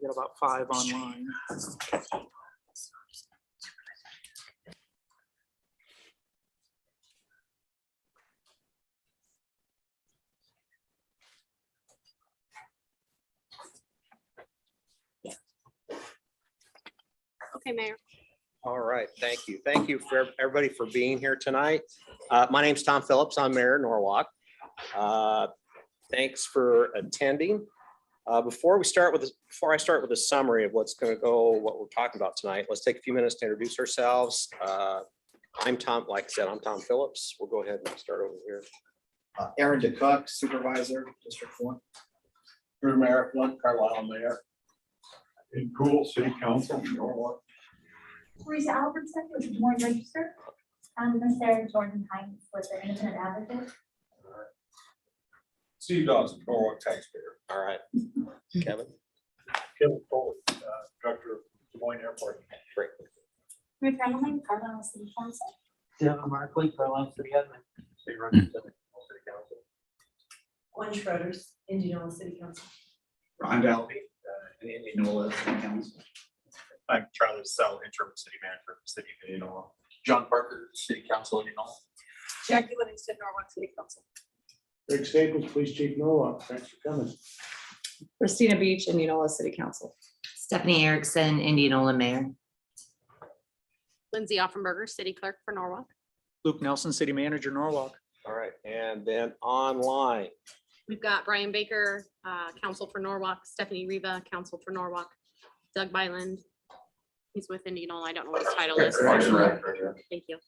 We got about 5 online. Okay, Mayor. All right, thank you. Thank you for everybody for being here tonight. My name's Tom Phillips. I'm Mayor of Norwalk. Thanks for attending. Before I start with a summary of what we're talking about tonight, let's take a few minutes to introduce ourselves. I'm Tom, like I said, I'm Tom Phillips. We'll go ahead and start over here. Aaron DeCook, Supervisor, District 1. Drew Merrick, Carlisle Mayor. In Pool City Council, Norwalk. Teresa Albertson with the Des Moines Register. I'm Miss Sarah Jordan Hines with the Independent Advocate. Steve Dawson, Norwalk taxpayer. All right, Kevin. Kevin Foley, Director of Des Moines Airport. Great. Rick Edelman, Carlisle City Council. Devin Markley, Carlisle City Admin. State Representative, City Council. Gwen Schroeder's, Indianola City Council. Ron Dalby, Indianola City Council. I'm Charlie Sell, Interim City Manager for the City of Indianola. John Parker, City Council, Indianola. Jackie Livingston, Norwalk City Council. Rick Staples, Police Chief Norwalk, thanks for coming. Christina Beach, Indianola City Council. Stephanie Erickson, Indianola Mayor. Lindsay Offenberger, City Clerk for Norwalk. Luke Nelson, City Manager, Norwalk. All right, and then online. We've got Brian Baker, Council for Norwalk, Stephanie Riva, Council for Norwalk, Doug Byland. He's with Indianola. I don't know what his title is. Thank you.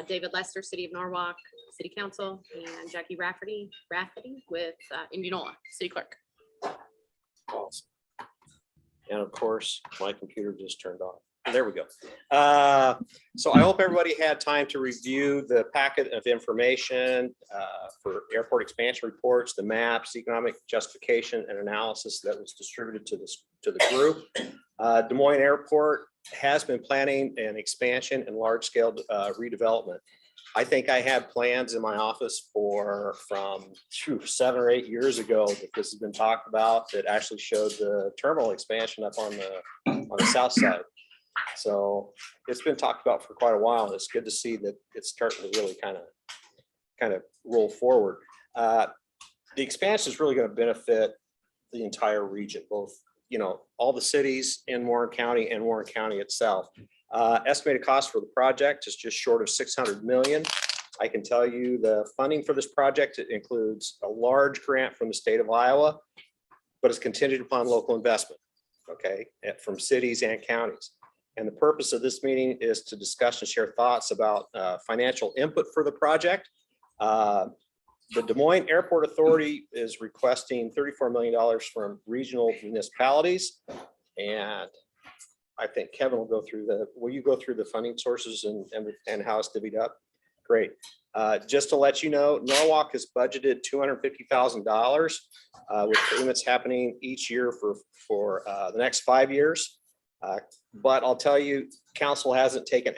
David Lester, City of Norwalk, City Council, and Jackie Rafferty with Indianola, City Clerk. Awesome. And of course, my computer just turned off. There we go. So I hope everybody had time to review the packet of information for airport expansion reports, the maps, economic justification and analysis that was distributed to the group. Des Moines Airport has been planning an expansion and large-scale redevelopment. I think I had plans in my office from 7 or 8 years ago that this has been talked about that actually showed the terminal expansion up on the south side. So it's been talked about for quite a while. And it's good to see that it's starting to really kind of roll forward. The expansion is really going to benefit the entire region, both, all the cities in Warren County and Warren County itself. Estimated cost for the project is just short of $600 million. I can tell you the funding for this project, it includes a large grant from the state of Iowa, but it's contingent upon local investment, okay, from cities and counties. And the purpose of this meeting is to discuss and share thoughts about financial input for the project. The Des Moines Airport Authority is requesting $34 million from regional municipalities. And I think Kevin will go through will you go through the funding sources and how it's divvied up? Great. Just to let you know, Norwalk has budgeted $250,000 with payments happening each year for the next 5 years. But I'll tell you, council hasn't taken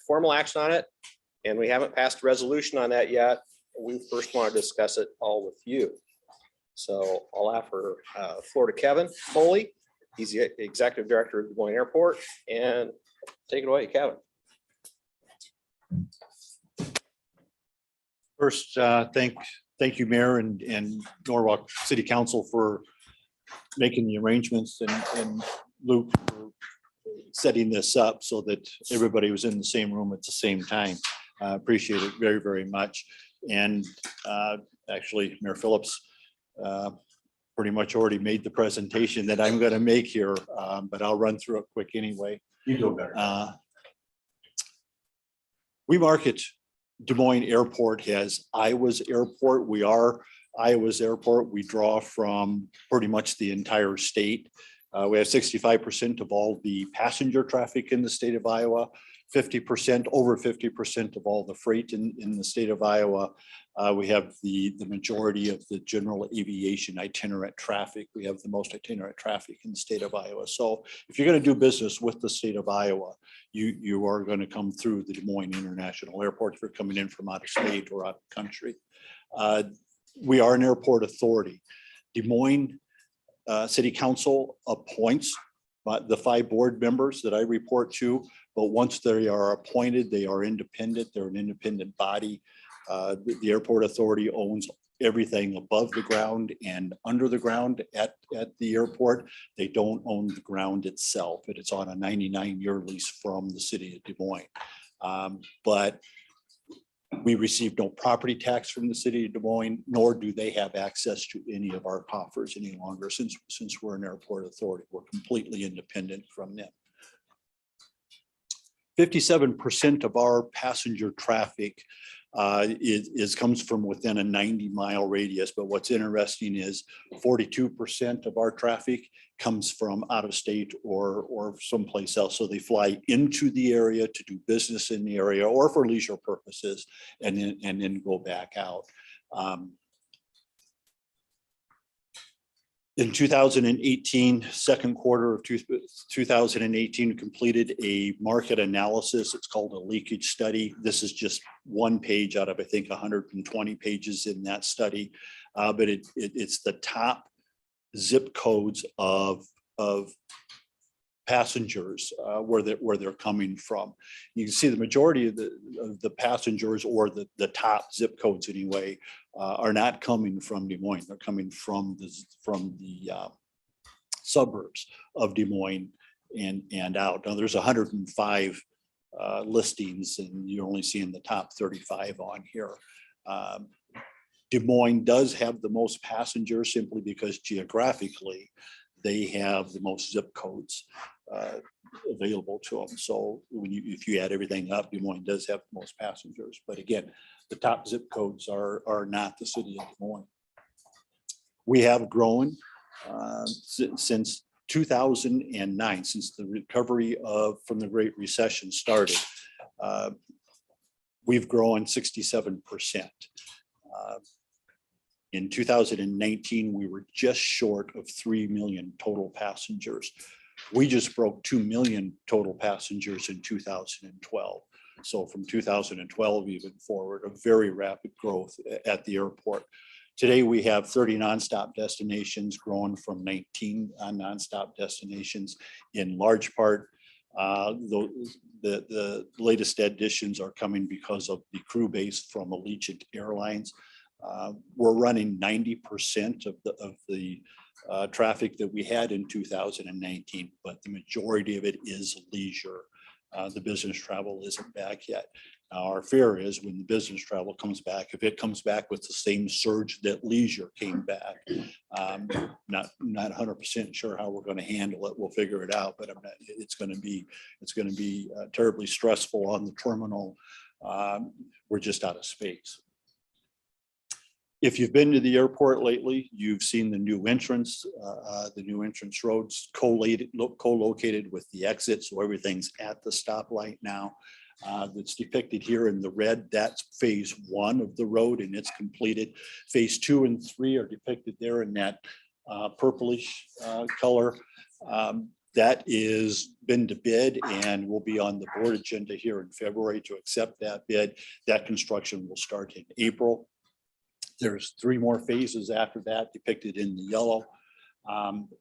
formal action on it, and we haven't passed a resolution on that yet. We first want to discuss it all with you. So I'll offer the floor to Kevin Foley. He's the Executive Director of Des Moines Airport, and take it away, Kevin. First, thank you, Mayor and Norwalk City Council for making the arrangements and Luke for setting this up so that everybody was in the same room at the same time. Appreciate it very, very much. And actually, Mayor Phillips pretty much already made the presentation that I'm going to make here, but I'll run through it quick anyway. You do better. We market Des Moines Airport as Iowa's airport. We are Iowa's airport. We draw from pretty much the entire state. We have 65% of all the passenger traffic in the state of Iowa, 50%, over 50% of all the freight in the state of Iowa. We have the majority of the general aviation itinerant traffic. We have the most itinerant traffic in the state of Iowa. So if you're going to do business with the state of Iowa, you are going to come through the Des Moines International Airport if you're coming in from out of state or out of country. We are an airport authority. Des Moines City Council appoints the 5 board members that I report to, but once they are appointed, they are independent. They're an independent body. The airport authority owns everything above the ground and under the ground at the airport. They don't own the ground itself. It's on a 99-year lease from the city of Des Moines. But we receive no property tax from the city of Des Moines, nor do they have access to any of our coffers any longer since we're an airport authority. We're completely independent from them. 57% of our passenger traffic comes from within a 90-mile radius. But what's interesting is 42% of our traffic comes from out of state or someplace else. So they fly into the area to do business in the area or for leisure purposes and then go back out. In 2018, second quarter of 2018, completed a market analysis. It's called a leakage study. This is just one page out of, I think, 120 pages in that study. But it's the top zip codes of passengers where they're coming from. You can see the majority of the passengers, or the top zip codes anyway, are not coming from Des Moines. They're coming from the suburbs of Des Moines and out. Now there's 105 listings, and you're only seeing the top 35 on here. Des Moines does have the most passengers simply because geographically they have the most zip codes available to them. So if you add everything up, Des Moines does have the most passengers. But again, the top zip codes are not the city of Des Moines. We have grown since 2009, since the recovery from the Great Recession started. We've grown 67%. In 2019, we were just short of 3 million total passengers. We just broke 2 million total passengers in 2012. So from 2012 even forward, a very rapid growth at the airport. Today, we have 30 nonstop destinations, growing from 19 nonstop destinations. In large part, the latest additions are coming because of the crew base from Allegiant Airlines. We're running 90% of the traffic that we had in 2019, but the majority of it is leisure. The business travel isn't back yet. Now, our fear is when the business travel comes back, if it comes back with the same surge that leisure came back, not 100% sure how we're going to handle it. We'll figure it out, but it's going to be terribly stressful on the terminal. We're just out of space. If you've been to the airport lately, you've seen the new entrance roads co-located with the exit. So everything's at the stoplight now. That's depicted here in the red. That's phase 1 of the road, and it's completed. Phase 2 and 3 are depicted there in that purplish color. That is been to bid and will be on the board agenda here in February to accept that bid. That construction will start in April. There's 3 more phases after that depicted in the yellow.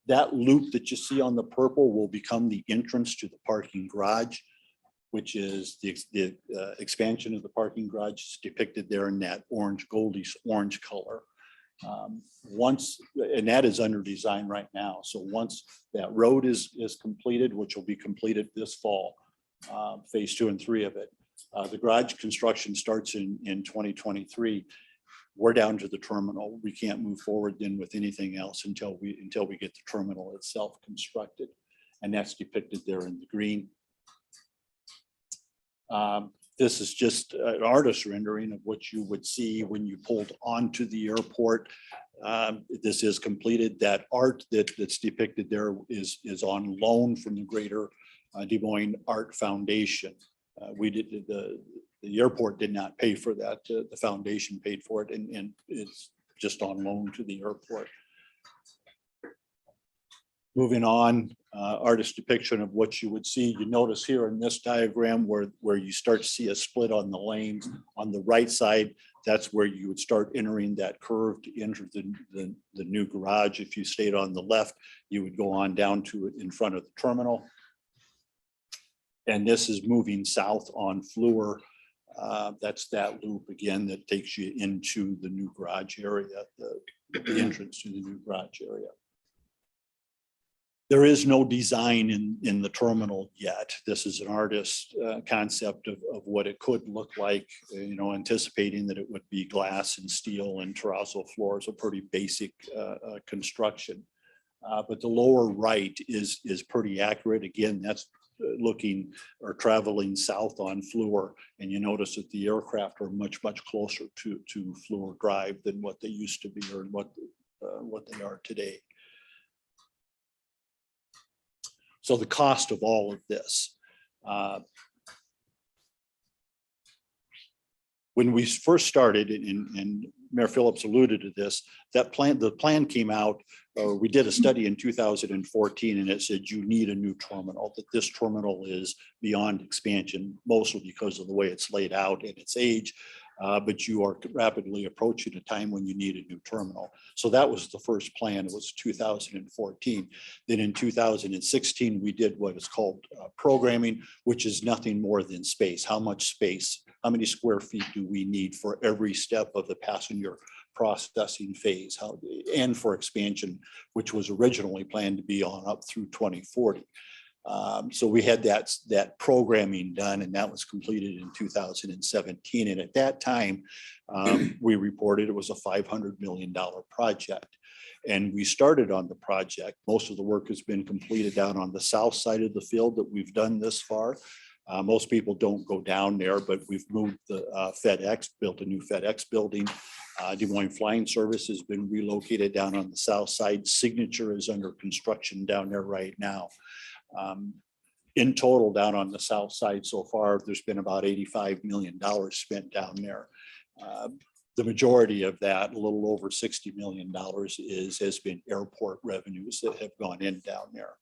That loop that you see on the purple will become the entrance to the parking garage, which is the expansion of the parking garage is depicted there in that goldish orange color. And that is under design right now. So once that road is completed, which will be completed this fall, phase 2 and 3 of it, the garage construction starts in 2023. We're down to the terminal. We can't move forward then with anything else until we get the terminal itself constructed. And that's depicted there in the green. This is just an artist rendering of what you would see when you pulled onto the airport. This is completed. That art that's depicted there is on loan from the Greater Des Moines Art Foundation. The airport did not pay for that. The foundation paid for it, and it's just on loan to the airport. Moving on, artist depiction of what you would see. You notice here in this diagram where you start to see a split on the lanes. On the right side, That's where you would start entering that curve to enter the new garage. If you stayed on the left, you would go on down to it in front of the terminal. And this is moving south on Fleur. That's that loop again that takes you into the new garage area, the entrance to the new garage area. There is no design in the terminal yet. This is an artist concept of what it could look like, anticipating that it would be glass and steel and terrazzo floors, a pretty basic construction. But the lower right is pretty accurate. Again, that's looking or traveling south on Fleur, and you notice that the aircraft are much closer to Fleur Drive than what they used to be or what they are today. So the cost of all of this, when we first started, and Mayor Phillips alluded to this, the plan came out, we did a study in 2014, and it said you need a new terminal, that this terminal is beyond expansion, mostly because of the way it's laid out and its age. But you are rapidly approaching a time when you need a new terminal. So that was the first plan. It was 2014. Then in 2016, we did what is called programming, which is nothing more than space. How much space, how many square feet do we need for every step of the passenger processing phase, and for expansion, which was originally planned to be on up through 2040. So we had that programming done, and that was completed in 2017. And at that time, we reported it was a $500 million project. And we started on the project. Most of the work has been completed down on the south side of the field that we've done this far. Most people don't go down there, but we've moved the FedEx, built a new FedEx building. Des Moines Flying Service has been relocated down on the south side. Signature is under construction down there right now. In total, down on the south side so far, there's been about $85 million spent down there. The majority of that, a little over $60 million, has been airport revenues that have gone in down there.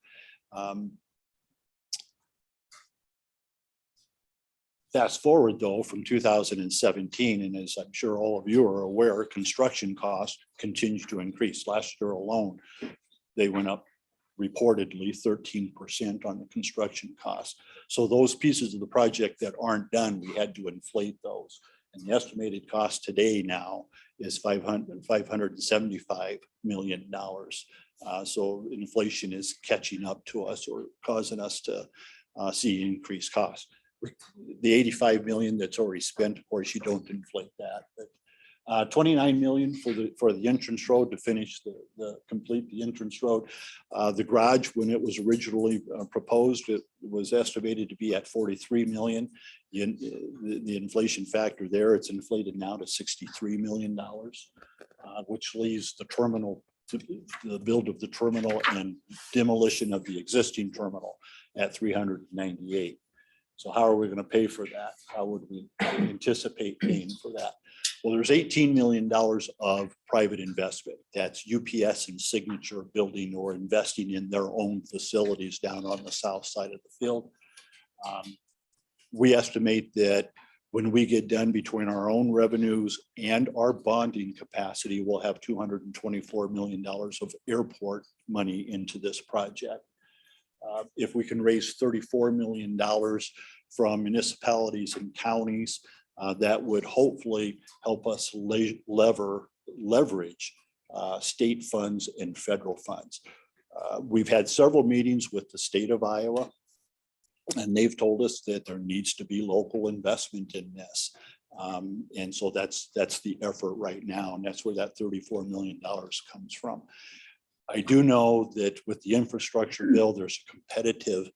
Fast forward though, from 2017, and as I'm sure all of you are aware, construction costs continue to increase. Last year alone, they went up reportedly 13% on the construction costs. So those pieces of the project that aren't done, we had to inflate those. And the estimated cost today now is $575 million. So inflation is catching up to us or causing us to see increased costs. The 85 million that's already spent, of course, you don't inflate that, but 29 million for the entrance road to finish complete the entrance road. The garage, when it was originally proposed, it was estimated to be at 43 million. The inflation factor there, it's inflated now to $63 million, which leaves the terminal, the build of the terminal and demolition of the existing terminal at 398. So how are we going to pay for that? How would we anticipate paying for that? Well, there's $18 million of private investment. That's UPS and Signature building or investing in their own facilities down on the south side of the field. We estimate that when we get done between our own revenues and our bonding capacity, we'll have $224 million of airport money into this project. If we can raise $34 million from municipalities and counties, that would hopefully help us leverage state funds and federal funds. We've had several meetings with the state of Iowa, and they've told us that there needs to be local investment in this. And so that's the effort right now, and that's where that $34 million comes from. I do know that with the infrastructure bill, there's a competitive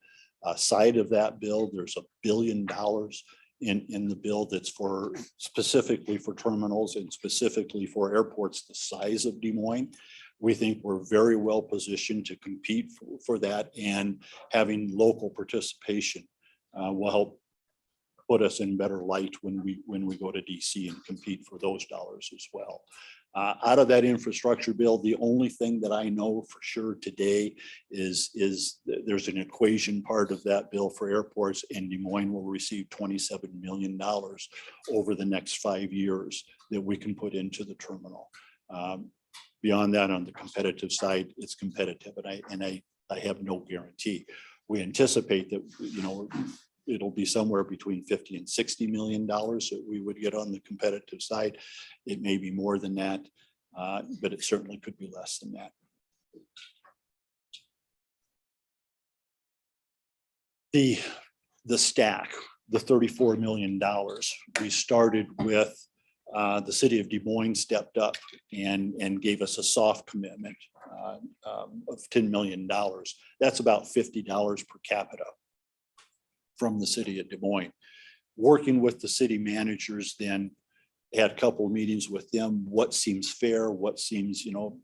side of that bill. There's $1 billion in the bill that's specifically for terminals and specifically for airports the size of Des Moines. We think we're very well positioned to compete for that, and having local participation will help put us in better light when we go to DC and compete for those dollars as well. Out of that infrastructure bill, the only thing that I know for sure today is there's an equation part of that bill for airports, and Des Moines will receive $27 million over the next 5 years that we can put into the terminal. Beyond that, on the competitive side, it's competitive, and I have no guarantee. We anticipate that, you know, it'll be somewhere between 50 and $60 million that we would get on the competitive side. It may be more than that, but it certainly could be less than that. The stack, the $34 million, we started with the city of Des Moines stepped up and gave us a soft commitment of $10 million. That's about $50 per capita from the city of Des Moines. Working with the city managers, then had a couple of meetings with them, what seems fair, what seems, you know,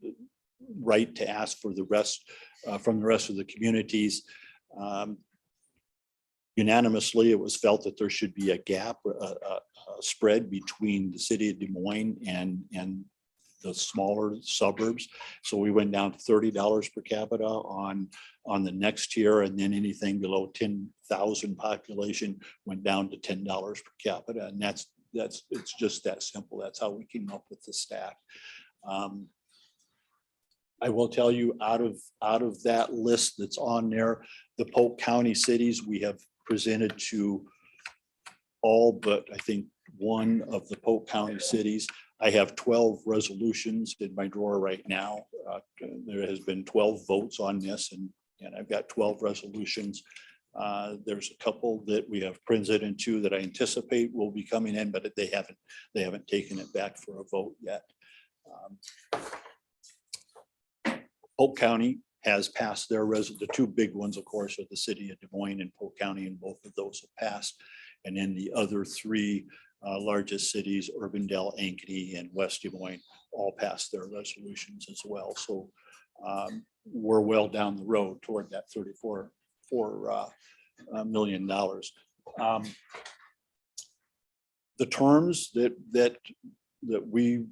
right to ask for the rest from the rest of the communities. Unanimously, it was felt that there should be a gap, a spread between the city of Des Moines and the smaller suburbs. So we went down to $30 per capita on the next tier, and then anything below 10,000 population went down to $10 per capita. And it's just that simple. That's how we came up with the stack. I will tell you, out of that list that's on there, the Polk County cities, we have presented to all but I think one of the Polk County cities. I have 12 resolutions in my drawer right now. There has been 12 votes on this, and I've got 12 resolutions. There's a couple that we have presented to that I anticipate will be coming in, but they haven't taken it back for a vote yet. Polk County has passed their the two big ones, of course, are the city of Des Moines and Polk County, and both of those have passed. And then the other three largest cities, Urbandale, Ankeny, and West Des Moines, all passed their resolutions as well. So we're well down the road toward that $34 million. The terms that we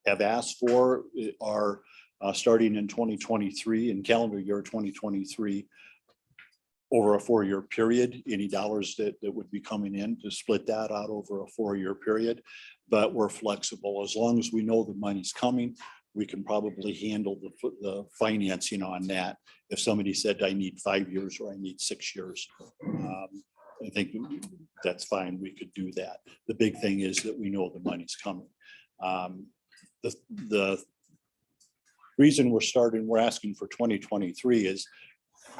have asked for are starting in 2023, in calendar year 2023, over a 4-year period. Any dollars that would be coming in to split that out over a 4-year period, but we're flexible. As long as we know the money's coming, we can probably handle the financing on that. If somebody said, I need 5 years or I need 6 years, I think that's fine. We could do that. The big thing is that we know the money's coming. The reason we're asking for 2023 is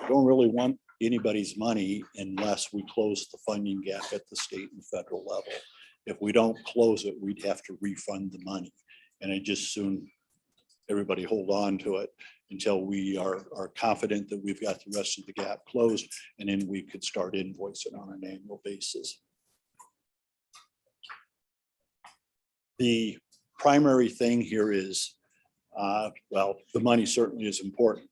we don't really want anybody's money unless we close the funding gap at the state and federal level. If we don't close it, we'd have to refund the money. And I just soon everybody hold on to it until we are confident that we've got the rest of the gap closed, and then we could start invoicing on an annual basis. The primary thing here is, well, the money certainly is important,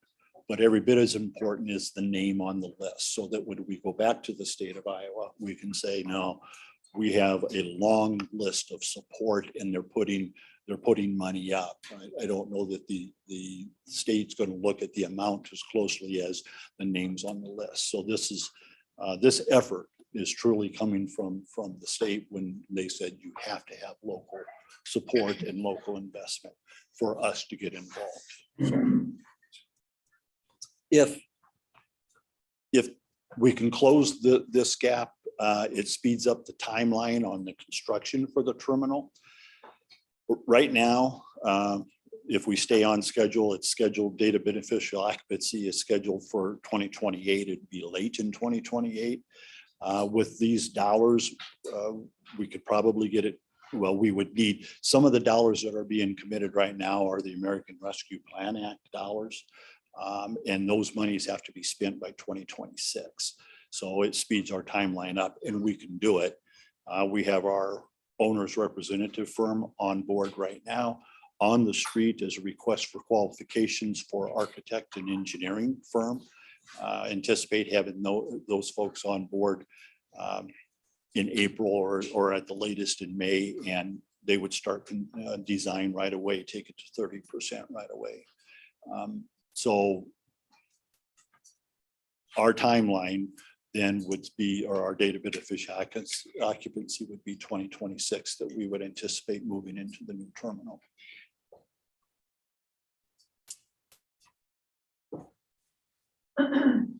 but every bit as important is the name on the list, so that when we go back to the state of Iowa, we can say, no, we have a long list of support and they're putting money up. I don't know that the state's going to look at the amount as closely as the names on the list. So this is this effort is truly coming from the state when they said you have to have local support and local investment for us to get involved. So if we can close this gap, it speeds up the timeline on the construction for the terminal. Right now, if we stay on schedule, it's scheduled date of beneficial occupancy is scheduled for 2028. It'd be late in 2028. With these dollars, we could probably get it. Well, we would need some of the dollars that are being committed right now are the American Rescue Plan Act dollars. And those monies have to be spent by 2026. So it speeds our timeline up, and we can do it. We have our owner's representative firm on board right now. On the street is a request for qualifications for architect and engineering firm. Anticipate having those folks on board in April or at the latest in May, and they would start design right away, take it to 30% right away. So our timeline, then would be, or our date of beneficial occupancy would be 2026, that we would anticipate moving into the new terminal.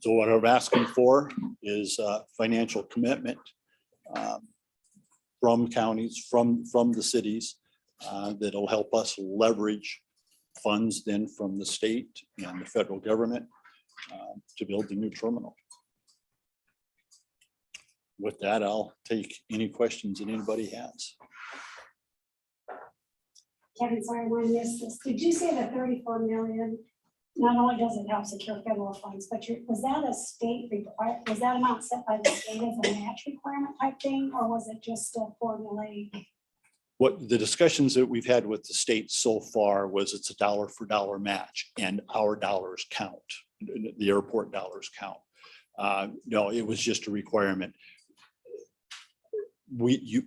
So what I'm asking for is a financial commitment from counties, from the cities, that'll help us leverage funds then from the state and the federal government to build the new terminal. With that, I'll take any questions that anybody has. Kevin, sorry, I missed this. Did you say the 34 million, not only does it help secure federal funds, but was that a state required, was that amount set by the state as a match requirement type thing, or was it just a formulaic? What the discussions that we've had with the state so far was it's a dollar for dollar match, and our dollars count, the airport dollars count. No, it was just a requirement. The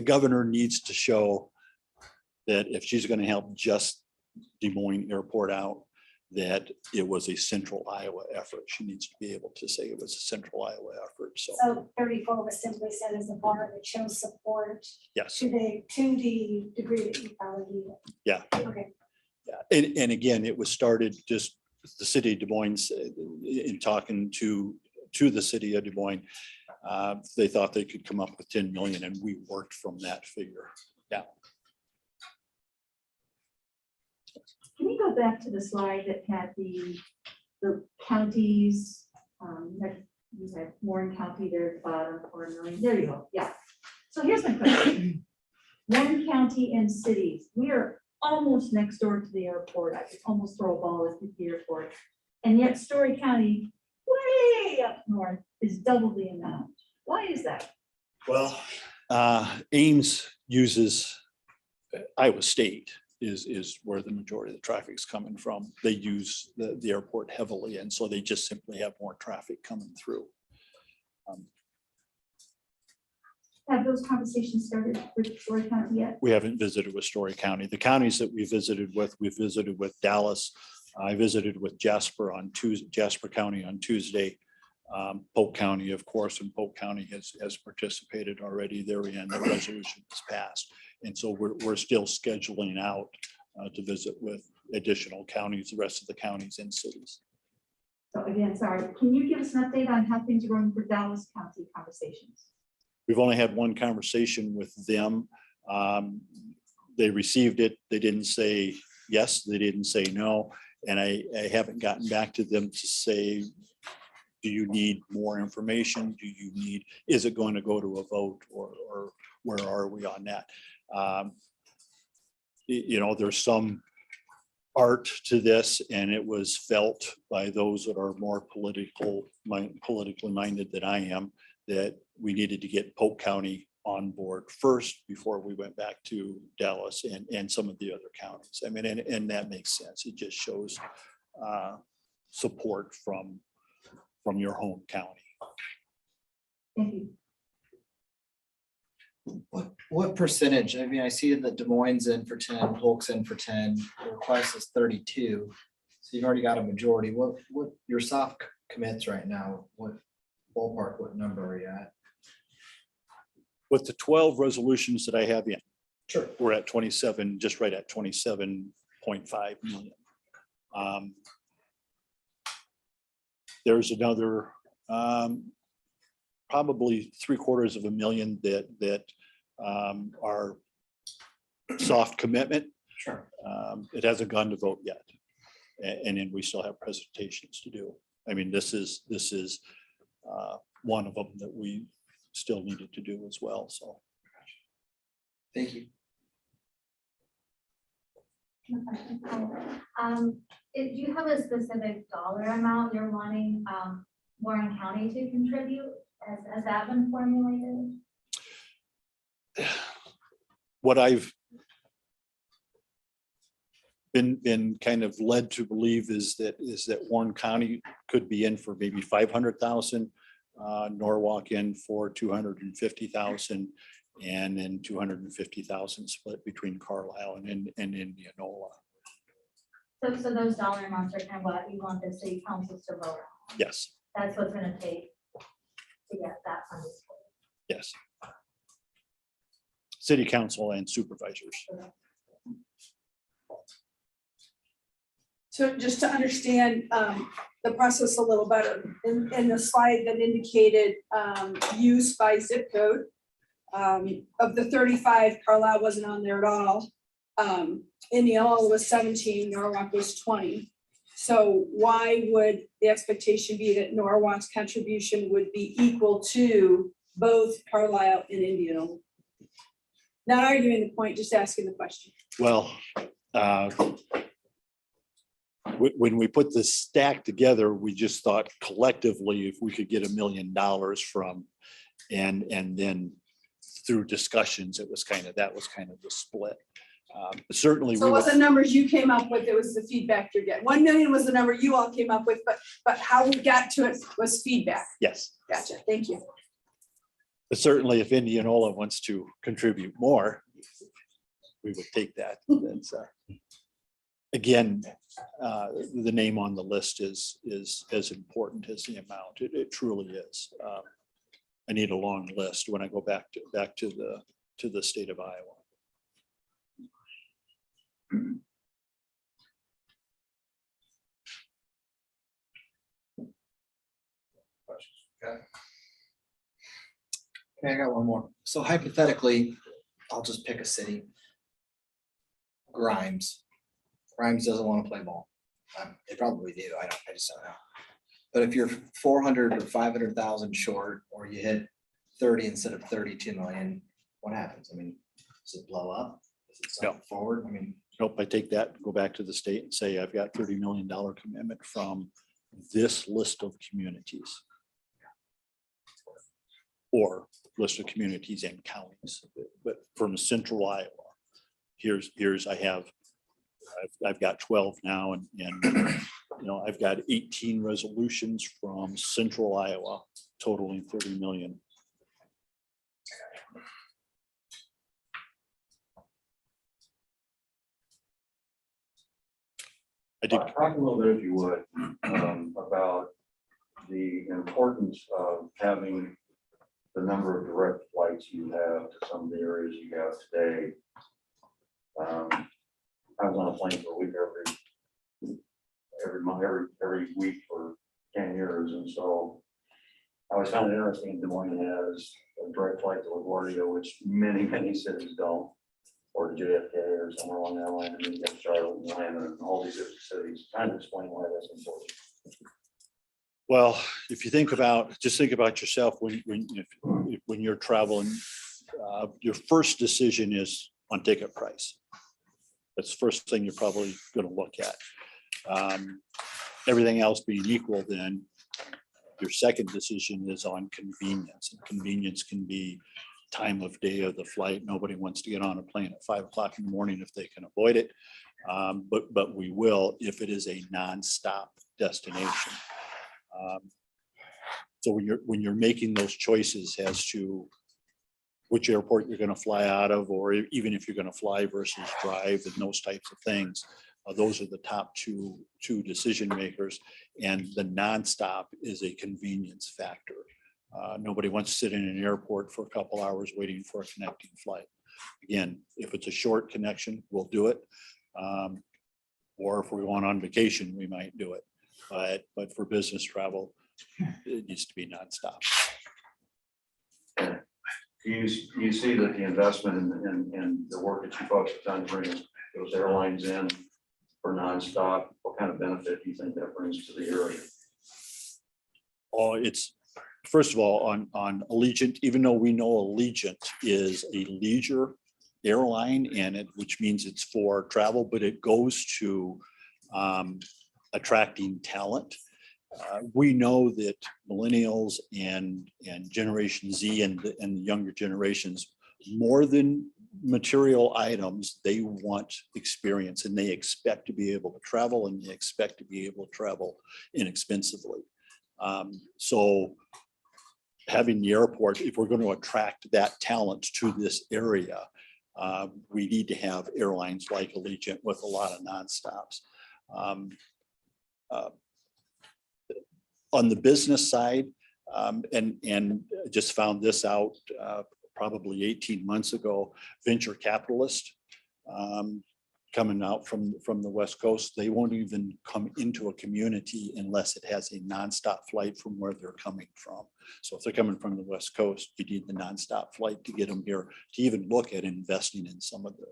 governor needs to show that if she's going to help just Des Moines Airport out, that it was a central Iowa effort. She needs to be able to say it was a central Iowa effort. So 34 was simply set as a bar that shows support Yes. to the degree that you probably need it. Yeah. Okay. Yeah. And again, it was started just the city of Des Moines in talking to the city of Des Moines. They thought they could come up with 10 million, and we worked from that figure. Yeah. Can you go back to the slide that had the counties? You had Warren County there at the bottom, 4 million. There you go. Yeah. So here's my question. Warren County and cities, we are almost next door to the airport. I could almost throw a ball at the airport. And yet Story County, way up north, is double the amount. Why is that? Well, Ames uses Iowa State is where the majority of the traffic is coming from. They use the airport heavily, and so they just simply have more traffic coming through. Have those conversations started with Story County yet? We haven't visited with Story County. The counties that we visited with Dallas. I visited with Jasper County on Tuesday. Polk County, of course, and Polk County has participated already therein. The resolution is passed. And so we're still scheduling out to visit with additional counties, the rest of the counties and cities. So again, sorry, can you give us an update on how things are going for Dallas County conversations? We've only had one conversation with them. They received it. They didn't say yes, they didn't say no. And I haven't gotten back to them to say, do you need more information? Is it going to go to a vote, or where are we on that? There's some art to this, and it was felt by those that are more politically minded than I am, that we needed to get Polk County on board first before we went back to Dallas and some of the other counties. I mean, and that makes sense. It just shows support from your home county. Thank you. What percentage? I mean, I see that Des Moines in for 10, Polk's in for 10, the request is 32. So you've already got a majority. What your soft commits right now? What ballpark, what number are you at? With the 12 resolutions that I have in, Sure. we're at 27, just right at 27.5 million. There's another probably 750,000 that are soft commitment. Sure. It hasn't gone to vote yet. And then we still have presentations to do. I mean, this is one of them that we still needed to do as well, so. Thank you. If you have a specific dollar amount you're wanting Warren County to contribute, has that been formulated? What I've been kind of led to believe is that Warren County could be in for maybe 500,000, Norwalk in for 250,000, and then 250,000 split between Carlisle and Indianola. So those dollar amounts are kind of what you want the city councils to vote on? Yes. That's what's gonna take to get that funded. Yes. City council and supervisors. So just to understand the process a little better, in the slide that indicated use by zip code, of the 35, Carlisle wasn't on there at all. Indianola was 17, Norwalk was 20. So why would the expectation be that Norwalk's contribution would be equal to both Carlisle and Indianola? Not arguing the point, just asking the question. Well, when we put this stack together, we just thought collectively, if we could get $1 million from, and then through discussions, that was kind of the split. Certainly. So we what would- the numbers you came up with, it was the feedback you're getting. 1 million was the number you all came up with, but how we got to it was feedback. Yes, Gotcha, thank you. but certainly if Indianola wants to contribute more, we would take that. That's, again, the name on the list is as important as the amount. It truly is. I need a long list when I go back to the state of Iowa. Okay, I got one more. So hypothetically, I'll just pick a city. Grimes. Grimes doesn't want to play ball. They probably do. I just don't know. But if you're 400 or 500,000 short, or you hit 30 instead of 32 million, what happens? I mean, does it blow up? Does it No. start forward? I mean, Nope, I take that, go back to the state and say, I've got $30 million commitment from this list of communities. Or list of communities and counties, but from central Iowa. I've got 12 now and I've got 18 resolutions from central Iowa totaling 30 million. I did. Talk a little bit, if you would, about the importance of having the number of direct flights you have to some of the areas you have today. I was on a plane for a week every month, every week for 10 years, and so I always found it interesting. Des Moines has a direct flight to LaGuardia, which many cities don't, or to JFK or somewhere along that line, and then you get Charlotte and Atlanta and all these different cities. Trying to explain why that's important. Well, if you think about yourself when you're traveling, your first decision is on ticket price. That's the first thing you're probably going to look at. Everything else being equal, then your second decision is on convenience. And convenience can be time of day of the flight. Nobody wants to get on a plane at 5 o'clock in the morning if they can avoid it. But we will if it is a nonstop destination. So when you're making those choices as to which airport you're going to fly out of, or even if you're going to fly versus drive and those types of things, those are the top two decision makers. And the nonstop is a convenience factor. Nobody wants to sit in an airport for a couple hours waiting for a connecting flight. Again, if it's a short connection, we'll do it. Or if we're going on vacation, we might do it. But for business travel, it needs to be nonstop. Do you see that the investment in the work that you folks have done to bring those airlines in for nonstop, what kind of benefit do you think that brings to the area? Oh, it's, first of all, on Allegiant, even though we know Allegiant is a leisure airline which means it's for travel, but it goes to attracting talent. We know that millennials and Generation Z and the younger generations, more than material items, they want experience and they expect to be able to travel and they expect to be able to travel inexpensively. So having the airport, if we're going to attract that talent to this area, we need to have airlines like Allegiant with a lot of nonstops. On the business side, and just found this out probably 18 months ago, venture capitalist coming out from the West Coast, they won't even come into a community unless it has a nonstop flight from where they're coming from. So if they're coming from the West Coast, you need the nonstop flight to get them here to even look at investing in some of the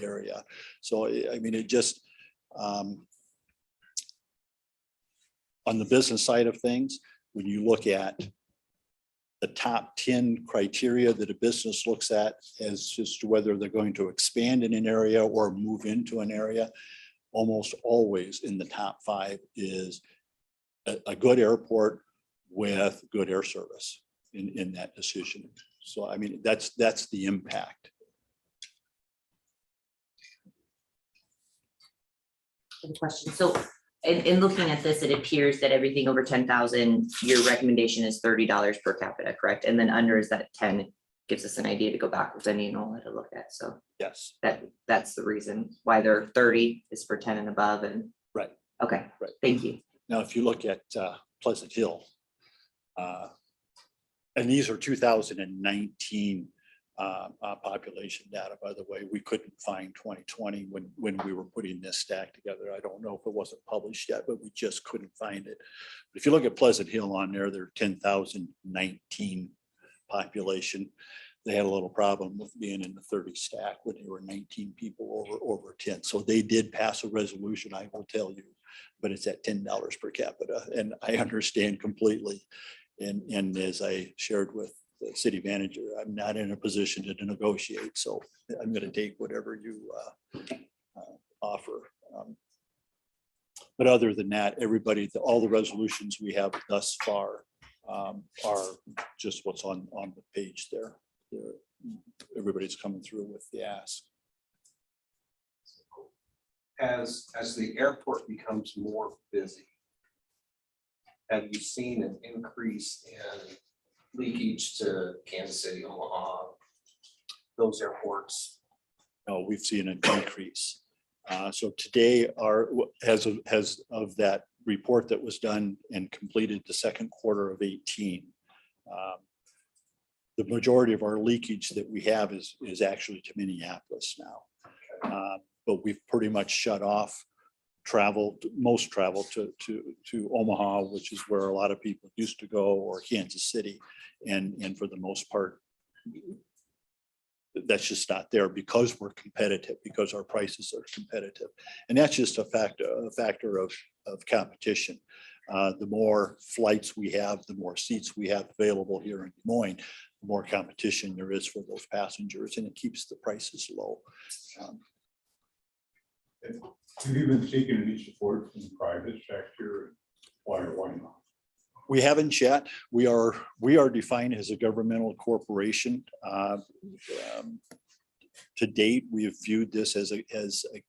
area. So I mean, it just on the business side of things, when you look at the top 10 criteria that a business looks at as just to whether they're going to expand in an area or move into an area, almost always in the top 5 is a good airport with good air service in that decision. So I mean, that's the impact. Good question. So in looking at this, it appears that everything over 10,000, your recommendation is $30 per capita, correct? And then under is that 10, gives us an idea to go backwards. I need all that to look at. So Yes. That's the reason why they're 30 is for 10 and above. And Right. Okay, Right. Thank you. Now, if you look at Pleasant Hill, and these are 2019 population data, by the way, we couldn't find 2020 when we were putting this stack together. I don't know if it wasn't published yet, but we just couldn't find it. But if you look at Pleasant Hill on there, they're 10,019 population. They had a little problem with being in the 30 stack when they were 19 people over 10. So they did pass a resolution, I will tell you, but it's at $10 per capita. And I understand completely. And as I shared with the city manager, I'm not in a position to negotiate. So I'm going to take whatever you offer. But other than that, everybody, all the resolutions we have thus far are just what's on the page there. Everybody's coming through with the ask. As the airport becomes more busy, have you seen an increase in leakage to Kansas City, Omaha, those airports? No, we've seen an increase. So today, as of that report that was done and completed the second quarter of 18, the majority of our leakage that we have is actually to Minneapolis now. But we've pretty much shut off most travel to Omaha, which is where a lot of people used to go, or Kansas City. And for the most part, that's just not there because we're competitive, because our prices are competitive. And that's just a factor of competition. The more flights we have, the more seats we have available here in Des Moines, the more competition there is for those passengers, and it keeps the prices low. Have you been seeking any support from the private sector? Why or why not? We haven't yet. We are defined as a governmental corporation. To date, we have viewed this as a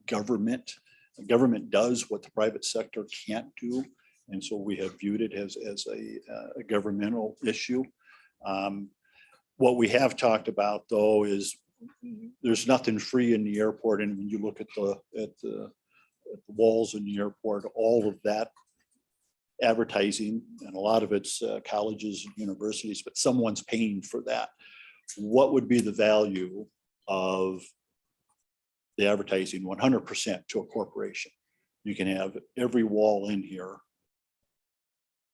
government. The government does what the private sector can't do, and so we have viewed it as a governmental issue. What we have talked about, though, is there's nothing free in the airport, and when you look at the walls in the airport, all of that advertising, and a lot of it's colleges and universities, but someone's paying for that. What would be the value of the advertising 100% to a corporation? You can have every wall in here,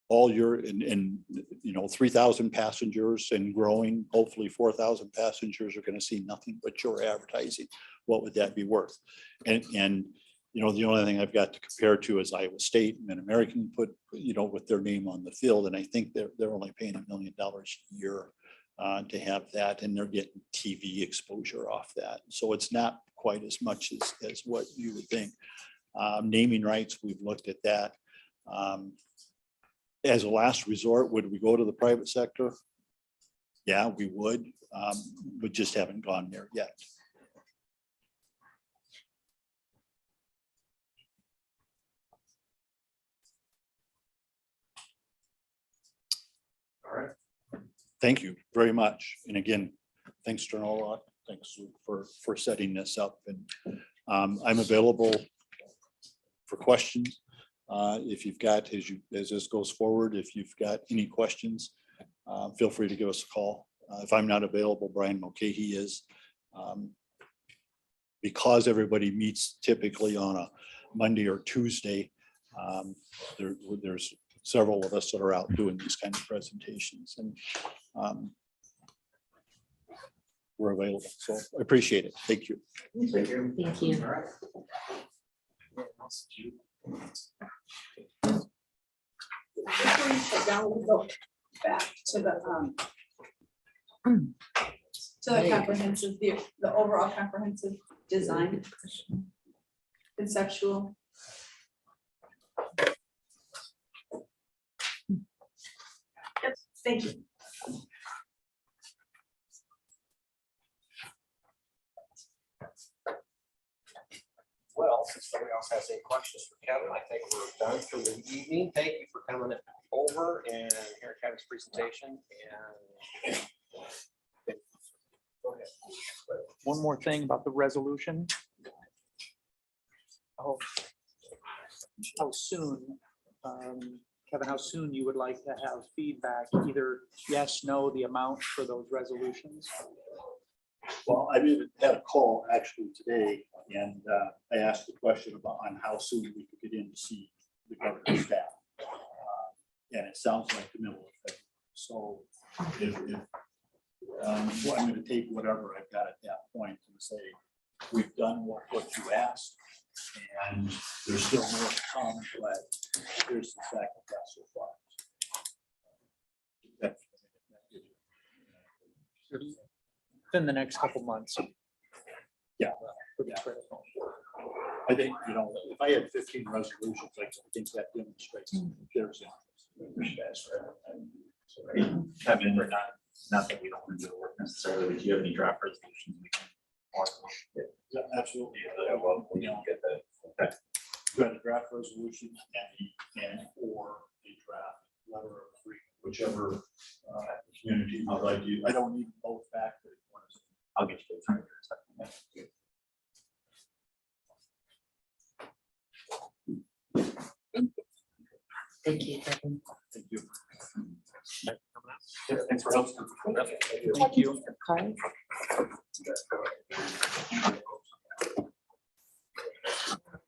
all your, and 3,000 passengers and growing, hopefully 4,000 passengers are going to see nothing but your advertising. What would that be worth? And the only thing I've got to compare to is Iowa State and American put, with their name on the field. And I think they're only paying $1 million a year to have that, and they're getting TV exposure off that. So it's not quite as much as what you would think. Naming rights, we've looked at that. As a last resort, would we go to the private sector? Yeah, we would, but just haven't gone there yet. All right. Thank you very much. And again, thanks to Norwalk. Thanks for setting this up. And I'm available for questions. If you've got, as this goes forward, if you've got any questions, feel free to give us a call. If I'm not available, Brian Mulcahy is. Because everybody meets typically on a Monday or Tuesday, there's several of us that are out doing these kind of presentations, and we're available. So I appreciate it. Thank you. Thank you. Thank you. Before you sit down, we'll go back to the comprehensive, the overall comprehensive design. Conceptual. Yep, thank you. Well, since nobody else has any questions for Kevin, I think we're done for the evening. Thank you for coming over and hearing Kevin's presentation and. Go ahead. One more thing about the resolution. Oh, how soon, Kevin, how soon you would like to have feedback, either yes, no, the amount for those resolutions? Well, I had a call actually today, and I asked the question about on how soon we could get in to see the governor's staff. And it sounds like the middle of February. So if well, I'm going to take whatever I've got at that point and say, we've done what you asked, and there's still more to come, but here's the fact that that's so far. Within the next couple months. Yeah. Pretty critical. I think, if I had 15 resolutions, I think that demonstrates there's interest. I mean, we're not that we don't want to do the work necessarily, but do you have any draft resolutions? We can walk through? Yeah, absolutely. Well, we don't get the. You had a draft resolution and or a draft letter of agreement, whichever community would like you. I don't need both back. But if you want to- I'll get you the time. Thank you, Kevin. Thank you. Thanks for hosting. Thank you. Cards?